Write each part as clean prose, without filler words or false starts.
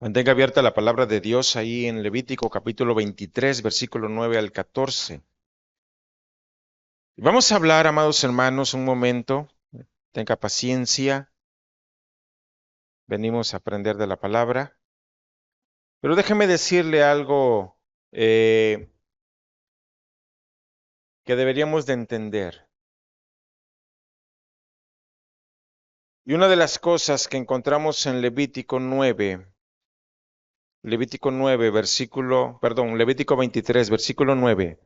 Mantenga abierta la palabra de Dios ahí en Levítico capítulo 23, versículo 9 al 14. Vamos a hablar, amados hermanos, un momento. Tenga paciencia. Venimos a aprender de la palabra. Pero déjeme decirle algo que deberíamos de entender. Y una de las cosas que encontramos en Levítico 23, versículo 9.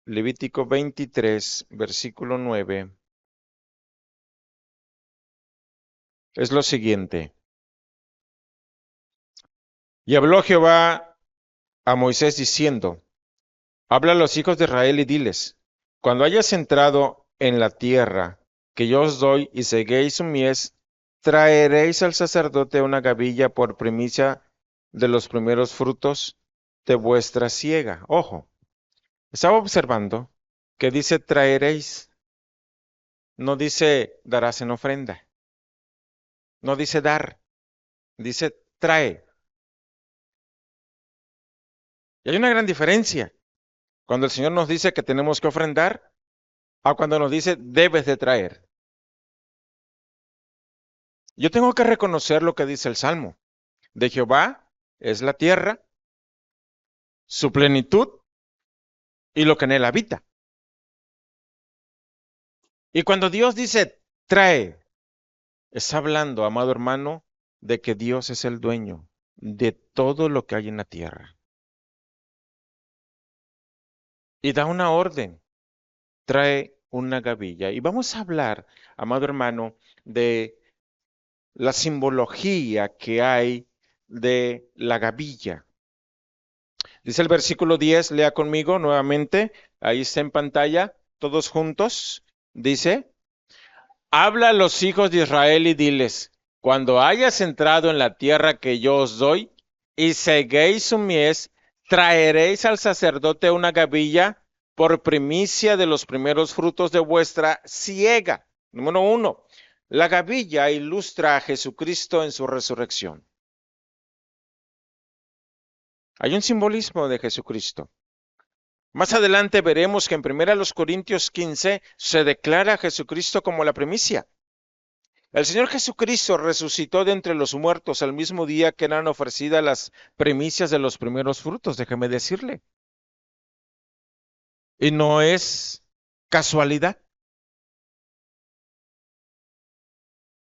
Levítico 23, versículo 9, es lo siguiente. Y habló Jehová a Moisés diciendo: Habla a los hijos de Israel y diles: Cuando hayas entrado en la tierra que yo os doy y seguéis su mies, traeréis al sacerdote una gavilla por primicia de los primeros frutos de vuestra siega. Ojo, estaba observando que dice traeréis, no dice darás en ofrenda, no dice dar, dice trae. Y hay una gran diferencia cuando el Señor nos dice que tenemos que ofrendar a cuando nos dice debes de traer. Yo tengo que reconocer lo que dice el Salmo. De Jehová es la tierra, su plenitud y lo que en él habita. Y cuando Dios dice trae, está hablando, amado hermano, de que Dios es el dueño de todo lo que hay en la tierra. Y da una orden, trae una gavilla. Y vamos a hablar, amado hermano, de la simbología que hay de la gavilla. Dice el versículo 10, lea conmigo nuevamente, ahí está en pantalla, todos juntos. Dice: Habla a los hijos de Israel y diles: Cuando hayas entrado en la tierra que yo os doy y seguéis su mies, traeréis al sacerdote una gavilla por primicia de los primeros frutos de vuestra siega. Número 1. La gavilla ilustra a Jesucristo en su resurrección. Hay un simbolismo de Jesucristo. Más adelante veremos que en 1 Corintios 15 se declara a Jesucristo como la primicia. El Señor Jesucristo resucitó de entre los muertos al mismo día que eran ofrecidas las primicias de los primeros frutos, déjeme decirle. Y no es casualidad.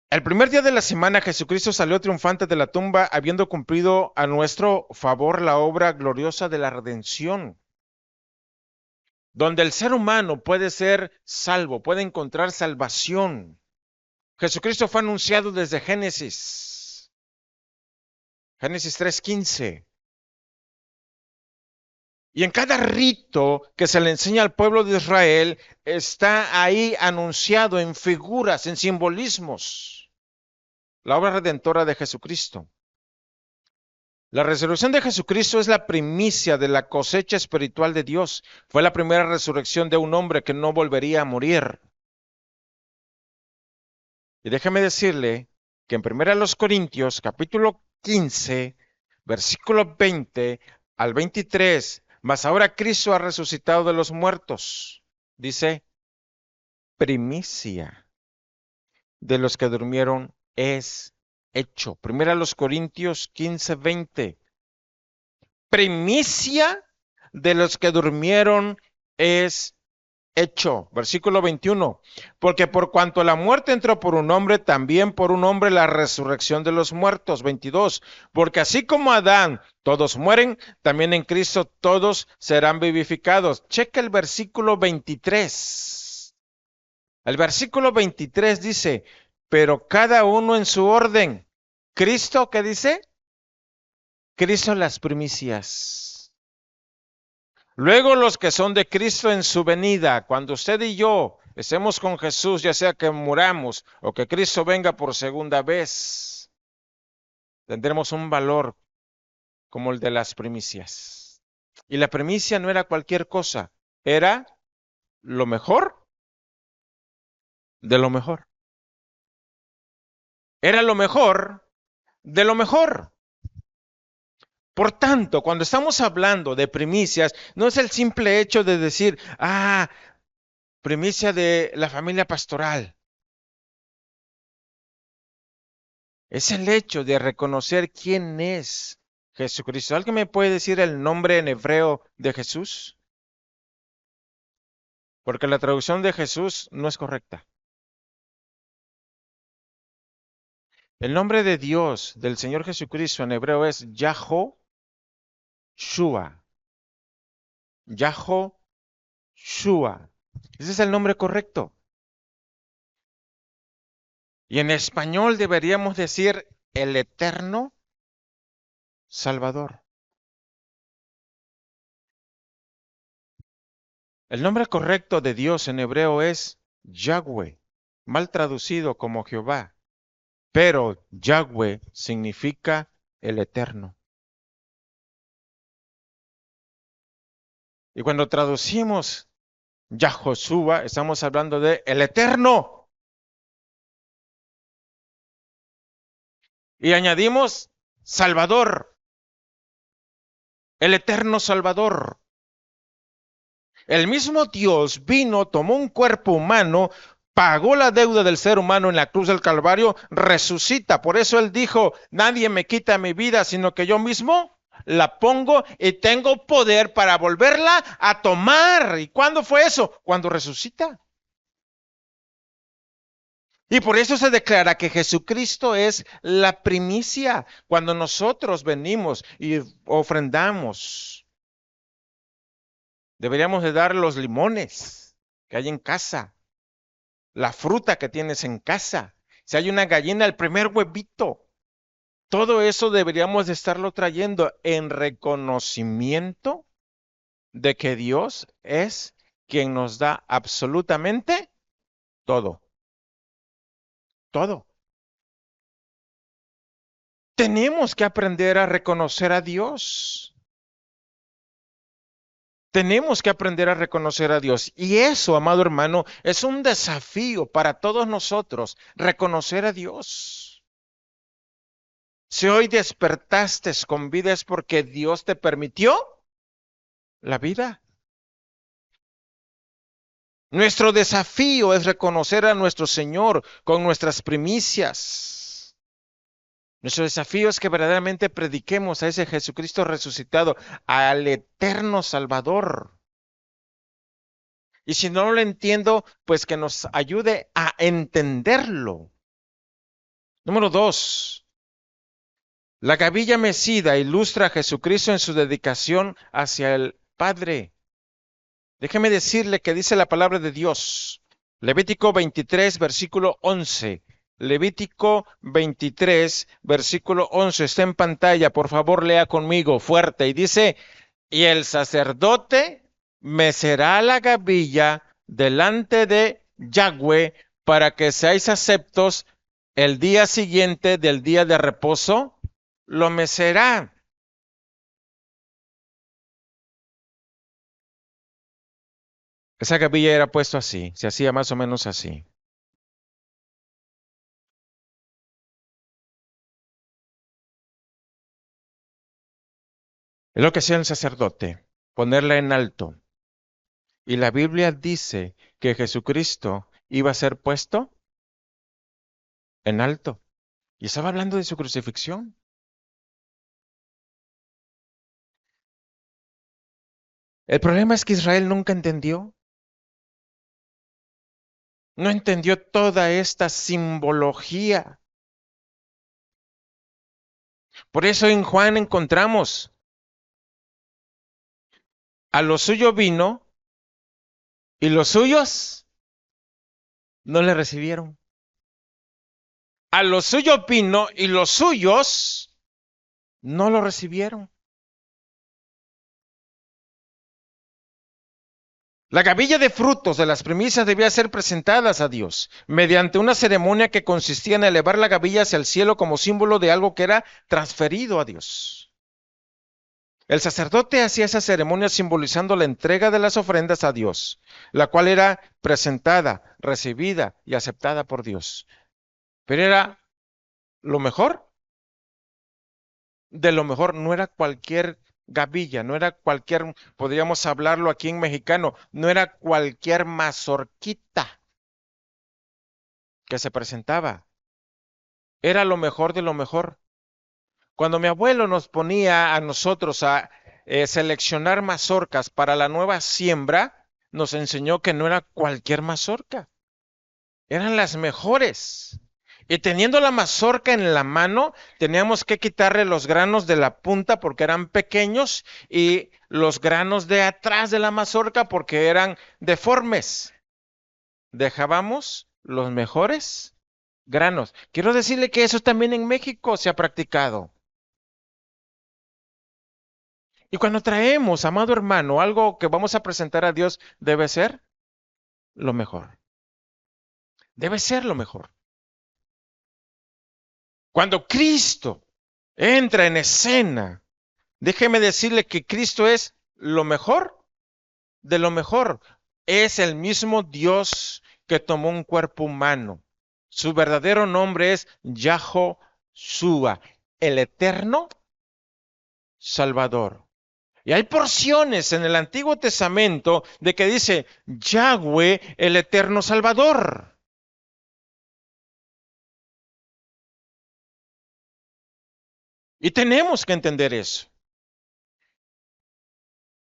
El primer día de la semana Jesucristo salió triunfante de la tumba, habiendo cumplido a nuestro favor la obra gloriosa de la redención, donde el ser humano puede ser salvo, puede encontrar salvación. Jesucristo fue anunciado desde Génesis 3:15. Y en cada rito que se le enseña al pueblo de Israel, está ahí anunciado en figuras, en simbolismos, la obra redentora de Jesucristo. La resurrección de Jesucristo es la primicia de la cosecha espiritual de Dios. Fue la primera resurrección de un hombre que no volvería a morir. Y déjeme decirle que en 1 Corintios, capítulo 15, versículo 20 al 23, mas ahora Cristo ha resucitado de los muertos. Dice, primicia de los que durmieron es hecho. 1 Corintios 15, 20. Primicia de los que durmieron es hecho. Versículo 21. Porque por cuanto la muerte entró por un hombre, también por un hombre la resurrección de los muertos. 22. Porque así como Adán todos mueren, también en Cristo todos serán vivificados. Checa el versículo 23. El versículo 23 dice: pero cada uno en su orden. Cristo, ¿qué dice? Cristo las primicias. Luego los que son de Cristo en su venida, cuando usted y yo estemos con Jesús, ya sea que muramos o que Cristo venga por segunda vez, tendremos un valor como el de las primicias. Y la primicia no era cualquier cosa, era lo mejor de lo mejor. Era lo mejor de lo mejor. Por tanto, cuando estamos hablando de primicias, no es el simple hecho de decir, primicia de la familia pastoral. Es el hecho de reconocer quién es Jesucristo. ¿Alguien me puede decir el nombre en hebreo de Jesús? Porque la traducción de Jesús no es correcta. El nombre de Dios, del Señor Jesucristo en hebreo es Yahoshua. Yahoshua. Ese es el nombre correcto. Y en español deberíamos decir el eterno Salvador. El nombre correcto de Dios en hebreo es Yahweh, mal traducido como Jehová, pero Yahweh significa el eterno. Y cuando traducimos Yahoshua, estamos hablando de el eterno. Y añadimos Salvador, el eterno Salvador. El mismo Dios vino, tomó un cuerpo humano, pagó la deuda del ser humano en la cruz del Calvario, resucita. Por eso Él dijo, nadie me quita mi vida, sino que yo mismo la pongo y tengo poder para volverla a tomar. ¿Y cuándo fue eso? Cuando resucita. Y por eso se declara que Jesucristo es la primicia. Cuando nosotros venimos y ofrendamos, deberíamos de dar los limones que hay en casa, la fruta que tienes en casa. Si hay una gallina, el primer huevito. Todo eso deberíamos de estarlo trayendo en reconocimiento de que Dios es quien nos da absolutamente todo. Todo. Tenemos que aprender a reconocer a Dios. Tenemos que aprender a reconocer a Dios. Y eso, amado hermano, es un desafío para todos nosotros, reconocer a Dios. Si hoy despertaste con vida es porque Dios te permitió la vida. Nuestro desafío es reconocer a nuestro Señor con nuestras primicias. Nuestro desafío es que verdaderamente prediquemos a ese Jesucristo resucitado, al eterno Salvador. Y si no lo entiendo, pues que nos ayude a entenderlo. Número 2. La gavilla mecida ilustra a Jesucristo en su dedicación hacia el Padre. Déjeme decirle que dice la palabra de Dios. Levítico 23, versículo 11. Levítico 23, versículo 11. Está en pantalla, por favor lea conmigo fuerte. Y dice, y el sacerdote mecerá la gavilla delante de Yahweh para que seáis aceptos el día siguiente del día de reposo, lo mecerá. Esa gavilla era puesto así, se hacía más o menos así. Es lo que hacía el sacerdote, ponerla en alto. Y la Biblia dice que Jesucristo iba a ser puesto en alto. Y estaba hablando de su crucifixión. El problema es que Israel nunca entendió. No entendió toda esta simbología. Por eso en Juan encontramos, a lo suyo vino y los suyos no le recibieron. A lo suyo vino y los suyos no lo recibieron. La gavilla de frutos de las primicias debía ser presentadas a Dios mediante una ceremonia que consistía en elevar la gavilla hacia el cielo como símbolo de algo que era transferido a Dios. El sacerdote hacía esa ceremonia simbolizando la entrega de las ofrendas a Dios, la cual era presentada, recibida y aceptada por Dios. Pero era lo mejor de lo mejor. No era cualquier gavilla, no era cualquier, podríamos hablarlo aquí en mexicano, no era cualquier mazorquita que se presentaba. Era lo mejor de lo mejor. Cuando mi abuelo nos ponía a nosotros a seleccionar mazorcas para la nueva siembra, nos enseñó que no era cualquier mazorca, eran las mejores. Y teniendo la mazorca en la mano, teníamos que quitarle los granos de la punta porque eran pequeños y los granos de atrás de la mazorca porque eran deformes. Dejábamos los mejores granos. Quiero decirle que eso también en México se ha practicado. Y cuando traemos, amado hermano, algo que vamos a presentar a Dios, debe ser lo mejor. Debe ser lo mejor. Cuando Cristo entra en escena, déjeme decirle que Cristo es lo mejor de lo mejor. Es el mismo Dios que tomó un cuerpo humano. Su verdadero nombre es Yahoshua, el eterno Salvador. Y hay porciones en el Antiguo Testamento de que dice Yahweh, el eterno Salvador. Y tenemos que entender eso.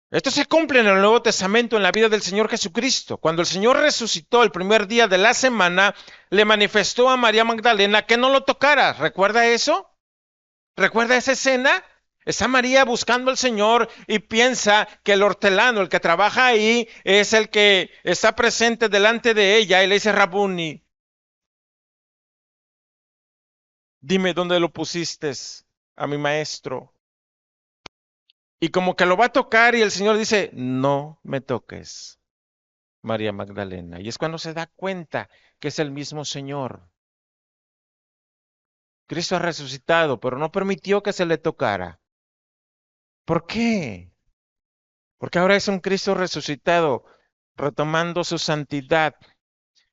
Esto se cumple en el Nuevo Testamento en la vida del Señor Jesucristo. Cuando el Señor resucitó el primer día de la semana, le manifestó a María Magdalena que no lo tocara. ¿Recuerda eso? ¿Recuerda esa escena? Está María buscando al Señor y piensa que el hortelano, el que trabaja ahí, es el que está presente delante de ella y le dice, Rabuni, dime dónde lo pusiste a mi maestro. Y como que lo va a tocar y el Señor dice, no me toques, María Magdalena. Y es cuando se da cuenta que es el mismo Señor. Cristo ha resucitado, pero no permitió que se le tocara. ¿Por qué? Porque ahora es un Cristo resucitado, retomando su santidad.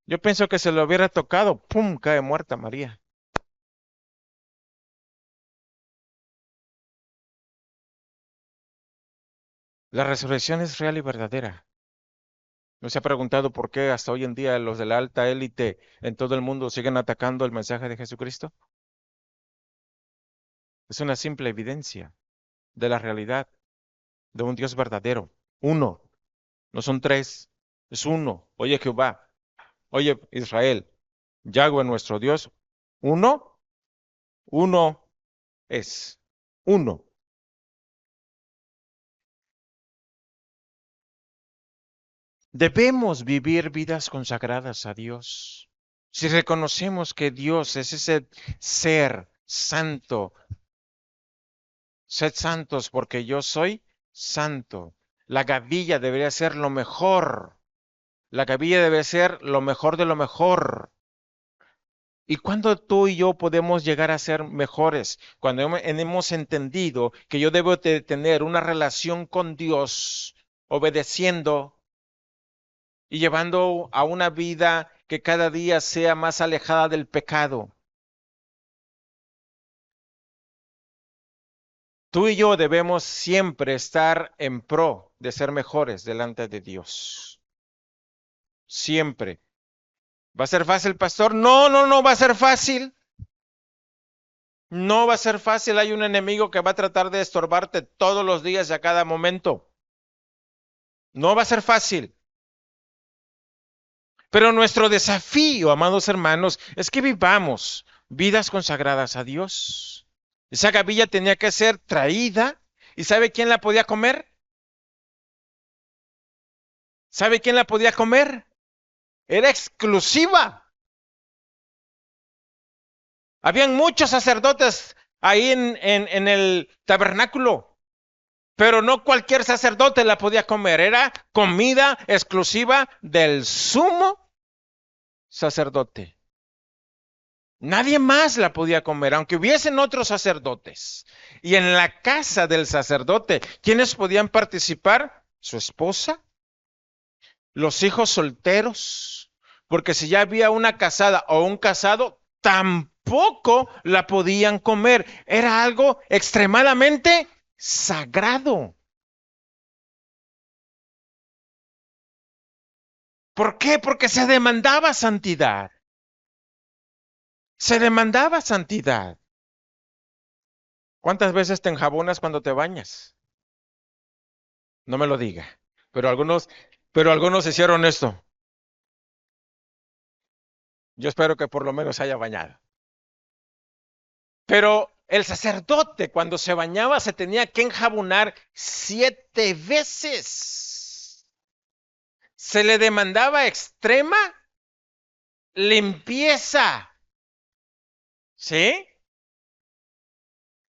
Yo pienso que se lo hubiera tocado, ¡pum!, cae muerta María. La resurrección es real y verdadera. ¿No se ha preguntado por qué hasta hoy en día los de la alta élite en todo el mundo siguen atacando el mensaje de Jesucristo? Es una simple evidencia de la realidad de un Dios verdadero. Uno, no son tres, es uno. Oye Jehová, oye Israel, Yahweh nuestro Dios, uno, uno es, uno. Debemos vivir vidas consagradas a Dios. Si reconocemos que Dios es ese ser santo, sed santos porque yo soy santo. La gavilla debería ser lo mejor. La gavilla debe ser lo mejor de lo mejor. ¿Y cuando tú y yo podemos llegar a ser mejores? Cuando hemos entendido que yo debo de tener una relación con Dios, obedeciendo y llevando a una vida que cada día sea más alejada del pecado. Tú y yo debemos siempre estar en pro de ser mejores delante de Dios. Siempre. ¿Va a ser fácil, pastor? No, no, no va a ser fácil. No va a ser fácil. Hay un enemigo que va a tratar de estorbarte todos los días y a cada momento. No va a ser fácil. Pero nuestro desafío, amados hermanos, es que vivamos vidas consagradas a Dios. Esa gavilla tenía que ser traída. ¿Y sabe quién la podía comer? ¿Sabe quién la podía comer? Era exclusiva. Habían muchos sacerdotes ahí en el tabernáculo, pero no cualquier sacerdote la podía comer. Era comida exclusiva del sumo sacerdote. Nadie más la podía comer, aunque hubiesen otros sacerdotes. Y en la casa del sacerdote, ¿quiénes podían participar? Su esposa, los hijos solteros, porque si ya había una casada o un casado, tampoco tampoco la podían comer. Era algo extremadamente sagrado. ¿Por qué? Porque se demandaba santidad. Se demandaba santidad. ¿Cuántas veces te enjabonas cuando te bañas? No me lo diga. Pero algunos hicieron esto. Yo espero que por lo menos se haya bañado. Pero el sacerdote cuando se bañaba se tenía que enjabonar 7 veces. Se le demandaba extrema limpieza. ¿Sí?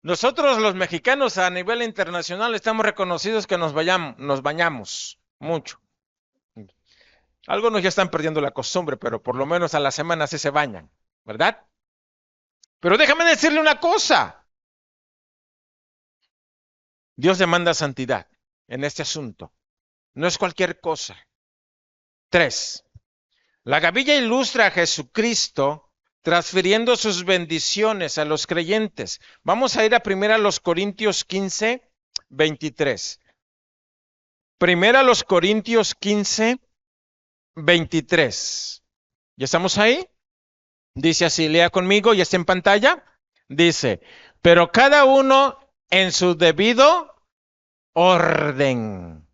Nosotros los mexicanos a nivel internacional estamos reconocidos que nos bañamos mucho. Algunos ya están perdiendo la costumbre, pero por lo menos a la semana sí se bañan, ¿verdad? Pero déjame decirle una cosa. Dios demanda santidad en este asunto. No es cualquier cosa. 3. La gavilla ilustra a Jesucristo transfiriendo sus bendiciones a los creyentes. Vamos a ir a 1 Corintios 15, 23. 1 Corintios 15, 23. ¿Ya estamos ahí? Dice así, lea conmigo, ya está en pantalla. Dice, pero cada uno en su debido orden.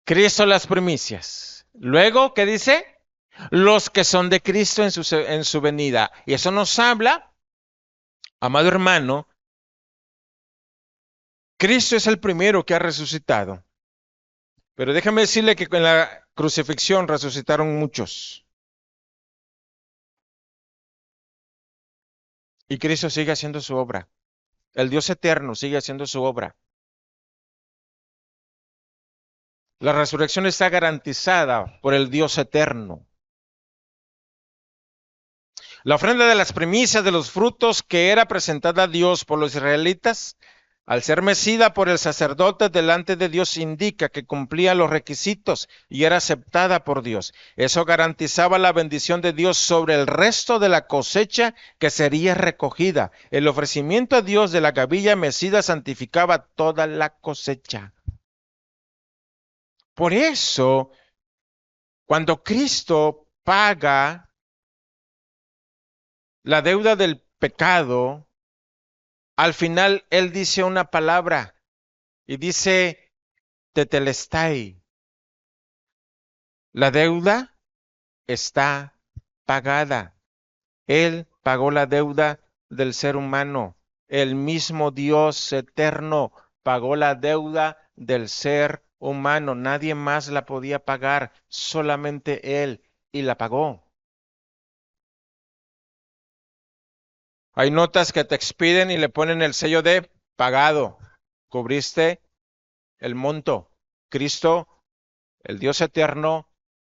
Cristo las primicias. Luego, ¿qué dice? Los que son de Cristo en su venida. Y eso nos habla, amado hermano, Cristo es el primero que ha resucitado. Pero déjame decirle que en la crucifixión resucitaron muchos. Y Cristo sigue haciendo su obra. El Dios eterno sigue haciendo su obra. La resurrección está garantizada por el Dios eterno. La ofrenda de las primicias de los frutos que era presentada a Dios por los israelitas, al ser mecida por el sacerdote delante de Dios, indica que cumplía los requisitos y era aceptada por Dios. Eso garantizaba la bendición de Dios sobre el resto de la cosecha que sería recogida. El ofrecimiento a Dios de la gavilla mecida santificaba toda la cosecha. Por eso, cuando Cristo paga la deuda del pecado, al final Él dice una palabra y dice, tetelestai. La deuda está pagada. Él pagó la deuda del ser humano. El mismo Dios eterno pagó la deuda del ser humano. Nadie más la podía pagar, solamente Él, y la pagó. Hay notas que te expiden y le ponen el sello de pagado. Cubriste el monto. Cristo, el Dios eterno,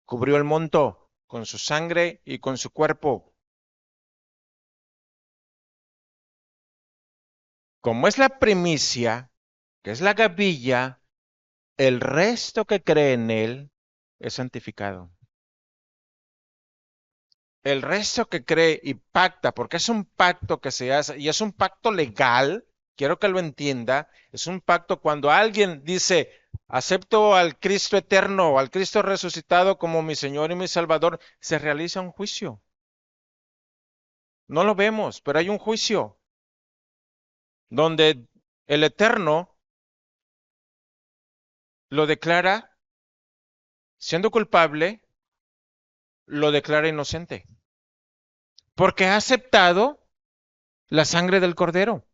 cubrió el monto con su sangre y con su cuerpo. Como es la primicia, que es la gavilla, el resto que cree en él es santificado. El resto que cree y pacta, porque es un pacto que se hace y es un pacto legal, quiero que lo entienda, es un pacto cuando alguien dice, acepto al Cristo eterno, al Cristo resucitado como mi Señor y mi Salvador, se realiza un juicio. No lo vemos, pero hay un juicio donde el Eterno lo declara siendo culpable, lo declara inocente, porque ha aceptado la sangre del Cordero.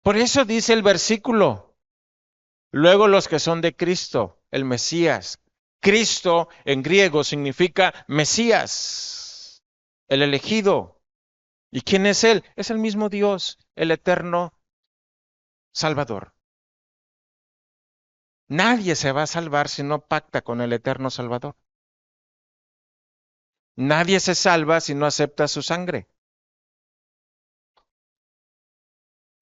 Por eso dice el versículo, luego los que son de Cristo, el Mesías. Cristo en griego significa Mesías, el elegido. ¿Y quién es Él? Es el mismo Dios, el eterno Salvador. Nadie se va a salvar si no pacta con el eterno Salvador. Nadie se salva si no acepta su sangre.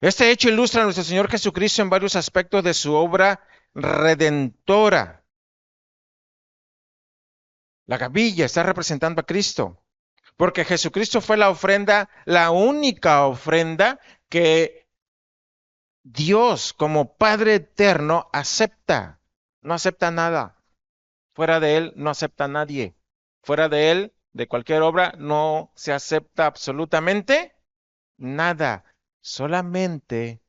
Este hecho ilustra a nuestro Señor Jesucristo en varios aspectos de su obra redentora. La gavilla está representando a Cristo, porque Jesucristo fue la ofrenda, la única ofrenda que Dios como Padre eterno acepta. No acepta nada. Fuera de Él no acepta a nadie. Fuera de Él, de cualquier obra, no se acepta absolutamente nada. Solamente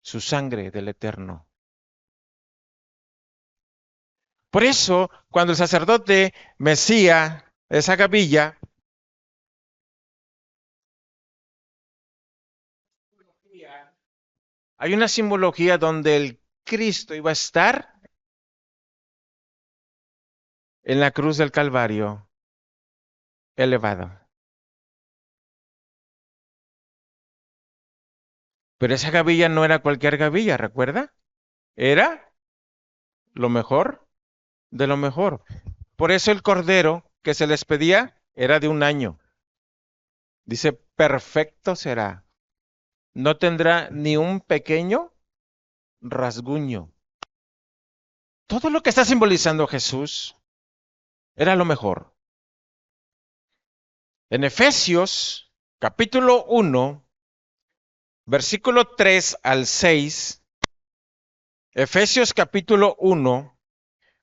su sangre del eterno. Por eso, cuando el sacerdote mecía esa gavilla, hay una simbología donde el Cristo iba a estar en la cruz del Calvario, elevado. Pero esa gavilla no era cualquier gavilla, ¿recuerda? Era lo mejor de lo mejor. Por eso el cordero que se les pedía era de un año. Dice, perfecto será. No tendrá ni un pequeño rasguño. Todo lo que está simbolizando Jesús era lo mejor. En Efesios, capítulo 1, versículo 3 al 6, Efesios capítulo 1,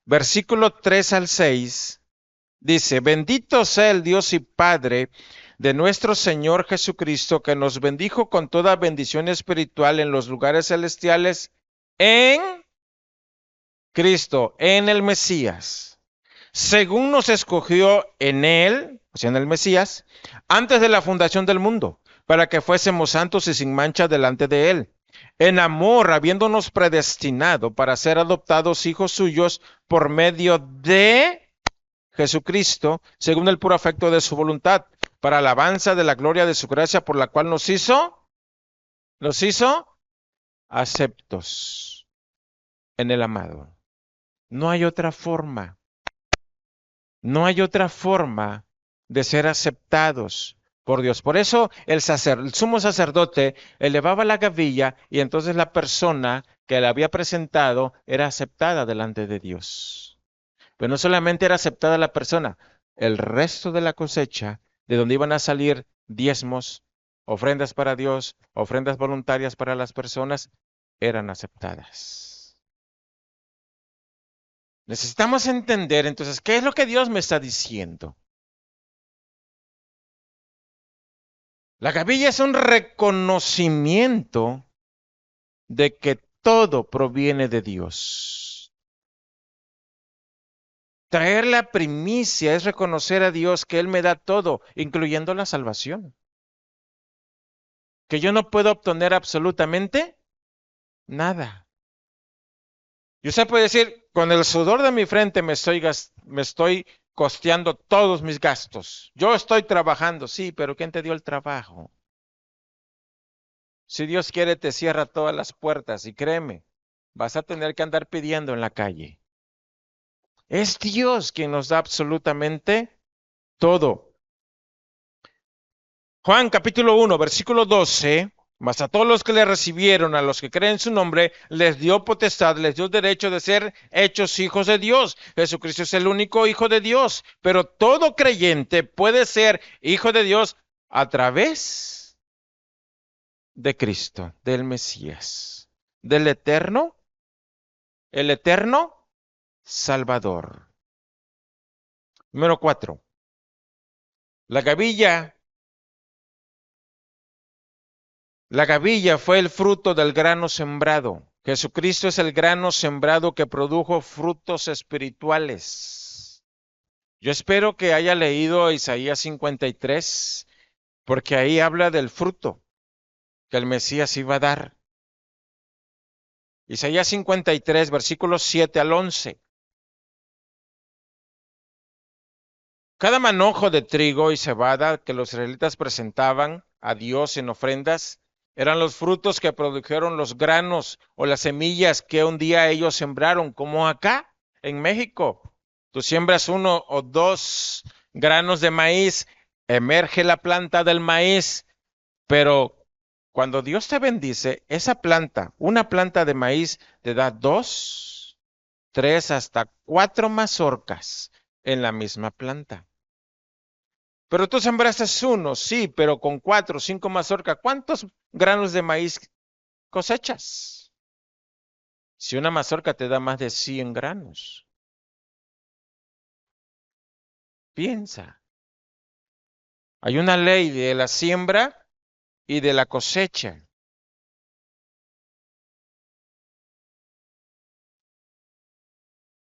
versículo 3 al 6, dice, bendito sea el Dios y Padre de nuestro Señor Jesucristo, que nos bendijo con toda bendición espiritual en los lugares celestiales en Cristo, en el Mesías, según nos escogió en él, o sea, en el Mesías, antes de la fundación del mundo, para que fuésemos santos y sin mancha delante de él. En amor, habiéndonos predestinado para ser adoptados hijos suyos por medio de Jesucristo, según el puro afecto de su voluntad, para alabanza de la gloria de su gracia, por la cual nos hizo aceptos en el amado. No hay otra forma. No hay otra forma de ser aceptados por Dios. Por eso el sumo sacerdote elevaba la gavilla y entonces la persona que la había presentado era aceptada delante de Dios. Pero no solamente era aceptada la persona, el resto de la cosecha, de donde iban a salir diezmos, ofrendas para Dios, ofrendas voluntarias para las personas, eran aceptadas. Necesitamos entender entonces qué es lo que Dios me está diciendo. La gavilla es un reconocimiento de que todo proviene de Dios. Traer la primicia es reconocer a Dios que Él me da todo, incluyendo la salvación. Que yo no puedo obtener absolutamente nada. Y usted puede decir, con el sudor de mi frente me estoy costeando todos mis gastos. Yo estoy trabajando, sí, pero ¿quién te dio el trabajo? Si Dios quiere, te cierra todas las puertas y créeme, vas a tener que andar pidiendo en la calle. Es Dios quien nos da absolutamente todo. Juan capítulo 1, versículo 12, mas a todos los que le recibieron, a los que creen en su nombre, les dio potestad, les dio derecho de ser hechos hijos de Dios. Jesucristo es el único hijo de Dios, pero todo creyente puede ser hijo de Dios a través de Cristo, del Mesías, del eterno, el eterno Salvador. Número 4. La gavilla. La gavilla fue el fruto del grano sembrado. Jesucristo es el grano sembrado que produjo frutos espirituales. Yo espero que haya leído Isaías 53, porque ahí habla del fruto que el Mesías iba a dar. Isaías 53, versículos 7 al 11. Cada manojo de trigo y cebada que los israelitas presentaban a Dios en ofrendas eran los frutos que produjeron los granos o las semillas que un día ellos sembraron, como acá en México. Tú siembras 1 o 2 granos de maíz, emerge la planta del maíz, pero cuando Dios te bendice, esa planta, una planta de maíz, te da 2, 3, hasta 4 mazorcas en la misma planta. Pero tú sembraste uno, sí, pero con 4 o 5 mazorcas, ¿cuántos granos de maíz cosechas? Si una mazorca te da más de 100 granos, piensa. Hay una ley de la siembra y de la cosecha.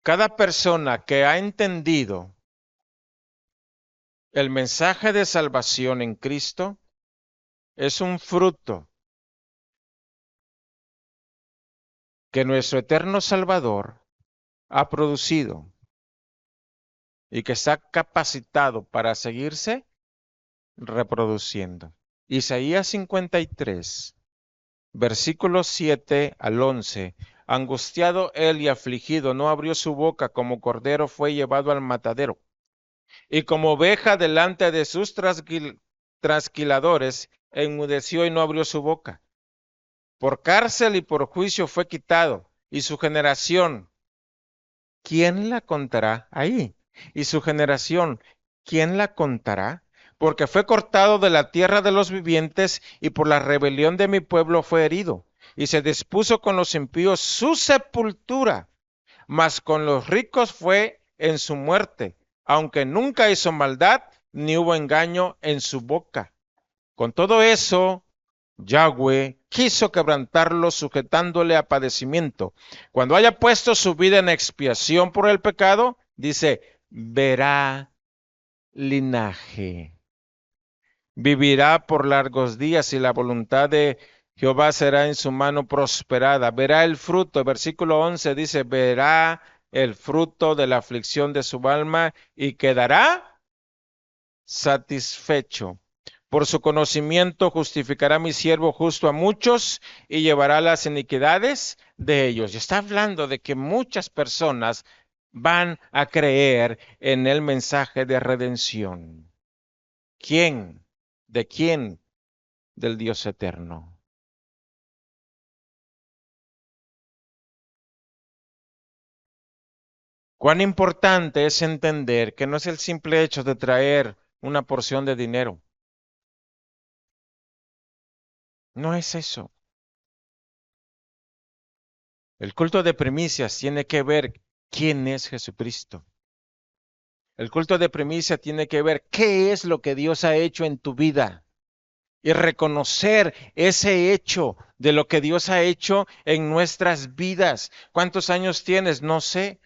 Cada persona que ha entendido el mensaje de salvación en Cristo es un fruto que nuestro eterno Salvador ha producido y que está capacitado para seguirse reproduciendo. Isaías 53, versículos 7 al 11. Angustiado él y afligido, no abrió su boca, como cordero fue llevado al matadero, y como oveja delante de sus trasquiladores, enmudeció y no abrió su boca. Por cárcel y por juicio fue quitado, y su generación, ¿quién la contará ahí? Y su generación, ¿quién la contará? Porque fue cortado de la tierra de los vivientes, y por la rebelión de mi pueblo fue herido. Y se dispuso con los impíos su sepultura, mas con los ricos fue en su muerte, aunque nunca hizo maldad, ni hubo engaño en su boca. Con todo eso, Yahweh quiso quebrantarlo sujetándole a padecimiento. Cuando haya puesto su vida en expiación por el pecado, dice, verá linaje. Vivirá por largos días y la voluntad de Jehová será en su mano prosperada. Verá el fruto. Versículo 11 dice, verá el fruto de la aflicción de su alma y quedará satisfecho. Por su conocimiento justificará mi siervo justo a muchos y llevará las iniquidades de ellos. Y está hablando de que muchas personas van a creer en el mensaje de redención. ¿Quién? ¿De quién? Del Dios eterno. Cuán importante es entender que no es el simple hecho de traer una porción de dinero. No es eso. El culto de primicias tiene que ver quién es Jesucristo. El culto de primicia tiene que ver qué es lo que Dios ha hecho en tu vida y reconocer ese hecho de lo que Dios ha hecho en nuestras vidas. ¿Cuántos años tienes? No sé.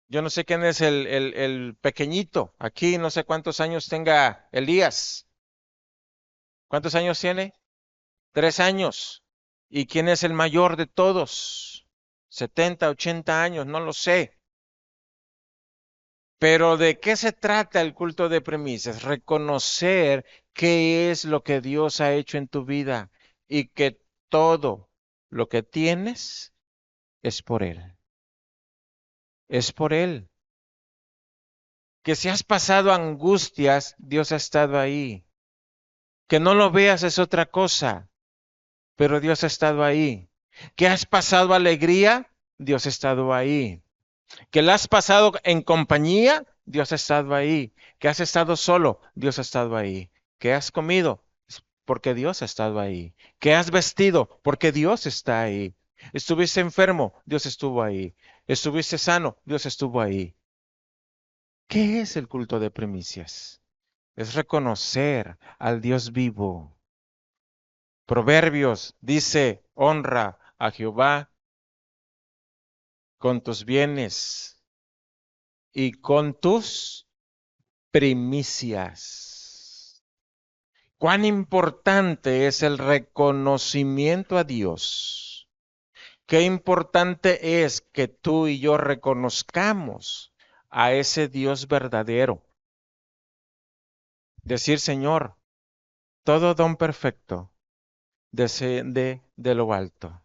Yo no sé quién es el pequeñito. Aquí no sé cuántos años tenga Elías. ¿Cuántos años tiene? 3 años. ¿Y quién es el mayor de todos? 70, 80 años, no lo sé. Pero ¿de qué se trata el culto de premisas? Reconocer qué es lo que Dios ha hecho en tu vida y que todo lo que tienes es por Él. Es por Él. Que si has pasado angustias, Dios ha estado ahí. Que no lo veas es otra cosa, pero Dios ha estado ahí. Que has pasado alegría, Dios ha estado ahí. Que la has pasado en compañía, Dios ha estado ahí. Que has estado solo, Dios ha estado ahí. Que has comido, porque Dios ha estado ahí. Que has vestido, porque Dios está ahí. Estuviste enfermo, Dios estuvo ahí. Estuviste sano, Dios estuvo ahí. ¿Qué es el culto de primicias? Es reconocer al Dios vivo. Proverbios dice, honra a Jehová con tus bienes y con tus primicias. Cuán importante es el reconocimiento a Dios. Qué importante es que tú y yo reconozcamos a ese Dios verdadero. Decir, Señor, todo don perfecto desciende de lo alto,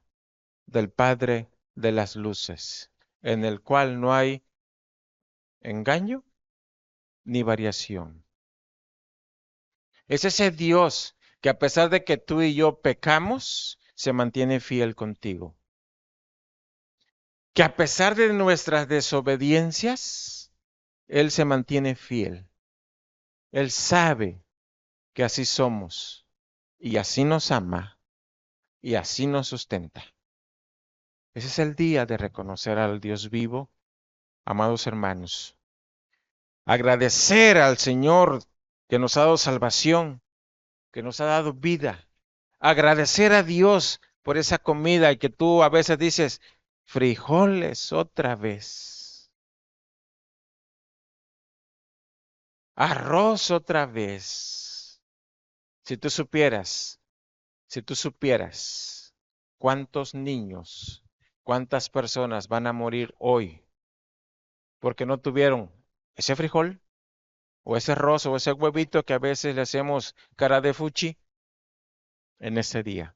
del Padre de las luces, en el cual no hay engaño ni variación. Es ese Dios que a pesar de que tú y yo pecamos, se mantiene fiel contigo. Que a pesar de nuestras desobediencias, Él se mantiene fiel. Él sabe que así somos y así nos ama y así nos sustenta. Ese es el día de reconocer al Dios vivo, amados hermanos. Agradecer al Señor que nos ha dado salvación, que nos ha dado vida. Agradecer a Dios por esa comida y que tú a veces dices, frijoles otra vez, arroz otra vez. Si tú supieras, si tú supieras cuántos niños, cuántas personas van a morir hoy porque no tuvieron ese frijol o ese arroz o ese huevito que a veces le hacemos cara de fuchi en ese día.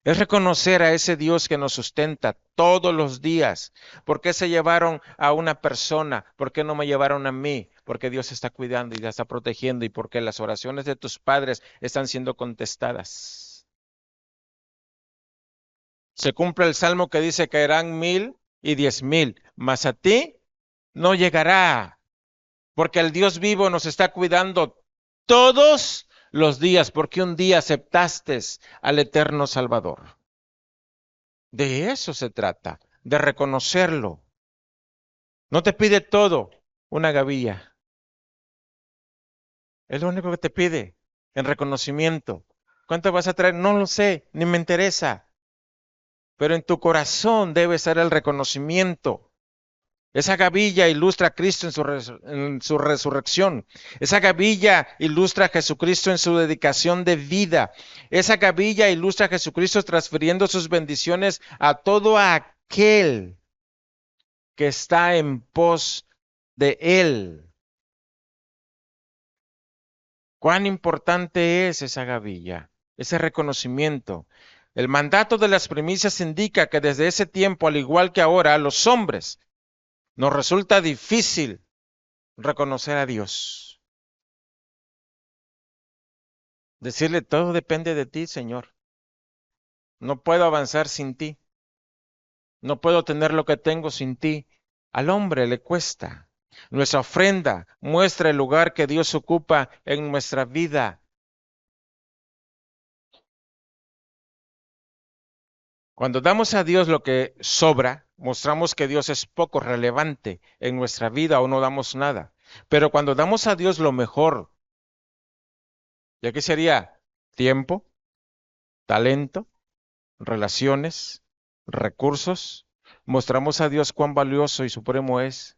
Es reconocer a ese Dios que nos sustenta todos los días. ¿Por qué se llevaron a una persona? ¿Por qué no me llevaron a mí? Porque Dios está cuidando y te está protegiendo y porque las oraciones de tus padres están siendo contestadas. Se cumple el salmo que dice que caerán 1,000 y 10,000, mas a ti no llegará, porque el Dios vivo nos está cuidando todos los días, porque un día aceptaste al eterno Salvador. De eso se trata, de reconocerlo. No te pide todo una gavilla. Es lo único que te pide en reconocimiento. ¿Cuánto vas a traer? No lo sé, ni me interesa. Pero en tu corazón debe estar el reconocimiento. Esa gavilla ilustra a Cristo en su resurrección. Esa gavilla ilustra a Jesucristo en su dedicación de vida. Esa gavilla ilustra a Jesucristo transfiriendo sus bendiciones a todo aquel que está en pos de Él. Cuán importante es esa gavilla, ese reconocimiento. El mandato de las primicias indica que desde ese tiempo, al igual que ahora, a los hombres nos resulta difícil reconocer a Dios. Decirle, todo depende de ti, Señor. No puedo avanzar sin ti. No puedo tener lo que tengo sin ti. Al hombre le cuesta. Nuestra ofrenda muestra el lugar que Dios ocupa en nuestra vida. Cuando damos a Dios lo que sobra, mostramos que Dios es poco relevante en nuestra vida o no damos nada. Pero cuando damos a Dios lo mejor, ¿y aquí sería tiempo, talento, relaciones, recursos? Mostramos a Dios cuán valioso y supremo es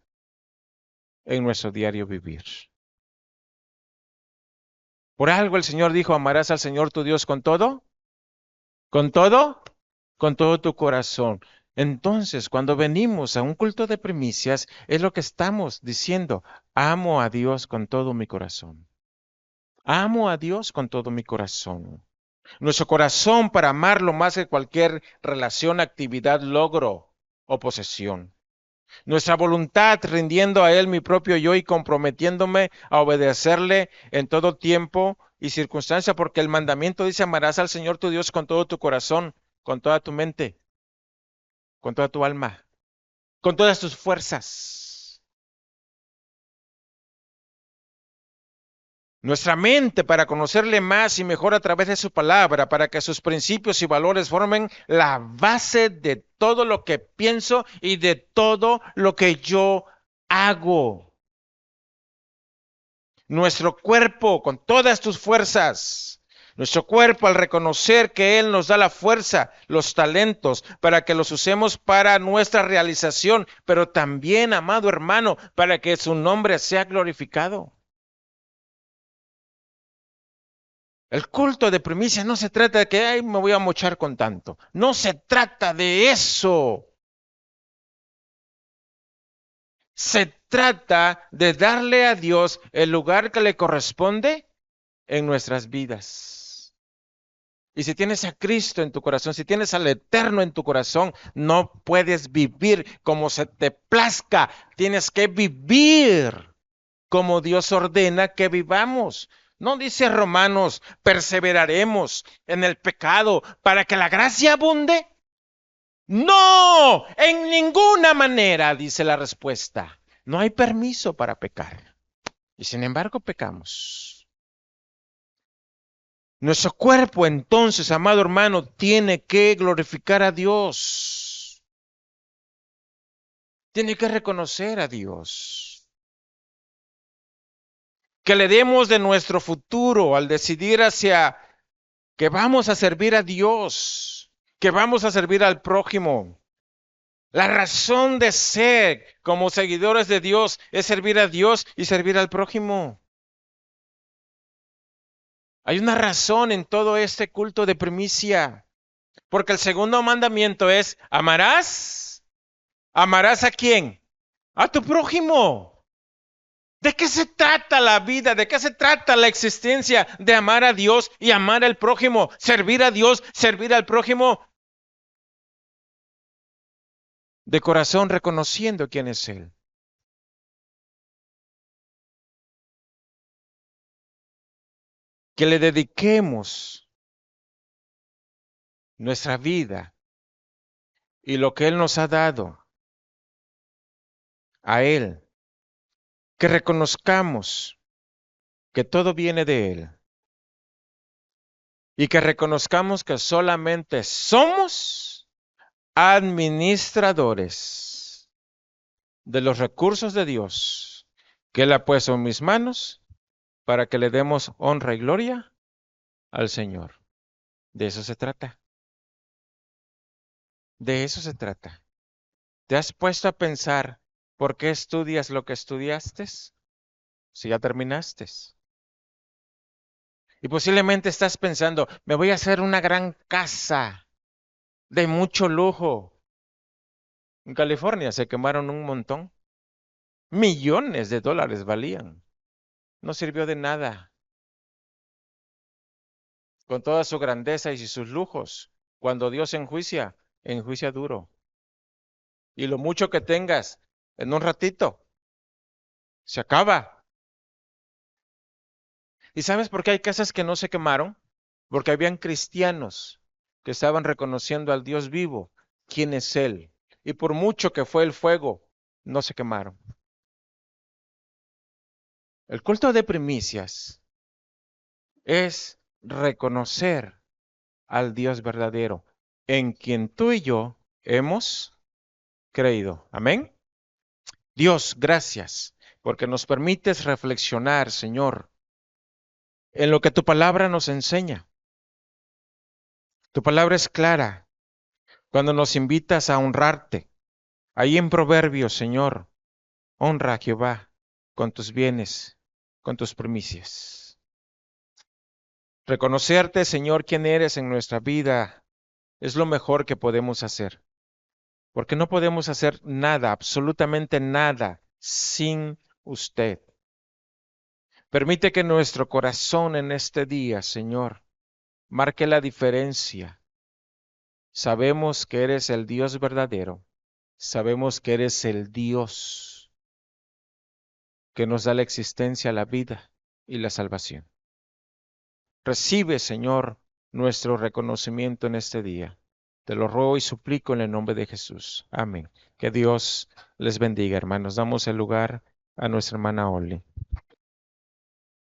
en nuestro diario vivir. Por algo el Señor dijo, amarás al Señor tu Dios con todo, con todo tu corazón. Entonces, cuando venimos a un culto de primicias, es lo que estamos diciendo, amo a Dios con todo mi corazón. Amo a Dios con todo mi corazón. Nuestro corazón para amarlo más que cualquier relación, actividad, logro o posesión. Nuestra voluntad rindiendo a Él mi propio yo y comprometiéndome a obedecerle en todo tiempo y circunstancia, porque el mandamiento dice, amarás al Señor tu Dios con todo tu corazón, con toda tu mente, con toda tu alma, con todas tus fuerzas. Nuestra mente para conocerle más y mejor a través de su palabra, para que sus principios y valores formen la base de todo lo que pienso y de todo lo que yo hago. Nuestro cuerpo con todas tus fuerzas. Nuestro cuerpo al reconocer que Él nos da la fuerza, los talentos, para que los usemos para nuestra realización, pero también, amado hermano, para que su nombre sea glorificado. El culto de primicia no se trata de que, ay, me voy a mochar con tanto. No se trata de eso. Se trata de darle a Dios el lugar que le corresponde en nuestras vidas. Y si tienes a Cristo en tu corazón, si tienes al Eterno en tu corazón, no puedes vivir como se te plazca. Tienes que vivir como Dios ordena que vivamos. No dice Romanos, perseveraremos en el pecado para que la gracia abunde. No, en ninguna manera, dice la respuesta. No hay permiso para pecar. Y sin embargo pecamos. Nuestro cuerpo entonces, amado hermano, tiene que glorificar a Dios. Tiene que reconocer a Dios. Que le demos de nuestro futuro al decidir hacia que vamos a servir a Dios, que vamos a servir al prójimo. La razón de ser como seguidores de Dios es servir a Dios y servir al prójimo. Hay una razón en todo este culto de primicia, porque el segundo mandamiento es, ¿amarás? ¿Amarás a quién? A tu prójimo. ¿De qué se trata la vida? ¿De qué se trata la existencia de amar a Dios y amar al prójimo? Servir a Dios, servir al prójimo de corazón reconociendo quién es Él. Que le dediquemos nuestra vida y lo que Él nos ha dado a Él. Que reconozcamos que todo viene de Él. Y que reconozcamos que solamente somos administradores de los recursos de Dios que Él ha puesto en mis manos para que le demos honra y gloria al Señor. De eso se trata. De eso se trata. ¿Te has puesto a pensar por qué estudias lo que estudiaste? Si ya terminaste. Y posiblemente estás pensando, me voy a hacer una gran casa de mucho lujo. En California se quemaron un montón. Millones de dólares valían. No sirvió de nada. Con toda su grandeza y sus lujos. Cuando Dios enjuicia, enjuicia duro. Y lo mucho que tengas, en un ratito, se acaba. ¿Y sabes por qué hay casas que no se quemaron? Porque habían cristianos que estaban reconociendo al Dios vivo, quién es Él. Y por mucho que fue el fuego, no se quemaron. El culto de primicias es reconocer al Dios verdadero, en quien tú y yo hemos creído. Amén. Dios, gracias, porque nos permites reflexionar, Señor, en lo que tu palabra nos enseña. Tu palabra es clara cuando nos invitas a honrarte. Ahí en Proverbios, Señor, honra a Jehová con tus bienes, con tus primicias. Reconocerte, Señor, quién eres en nuestra vida es lo mejor que podemos hacer. Porque no podemos hacer nada, absolutamente nada, sin usted. Permite que nuestro corazón en este día, Señor, marque la diferencia. Sabemos que eres el Dios verdadero. Sabemos que eres el Dios que nos da la existencia, la vida y la salvación. Recibe, Señor, nuestro reconocimiento en este día. Te lo ruego y suplico en el nombre de Jesús. Amén. Que Dios les bendiga, hermanos. Damos el lugar a nuestra hermana Oli.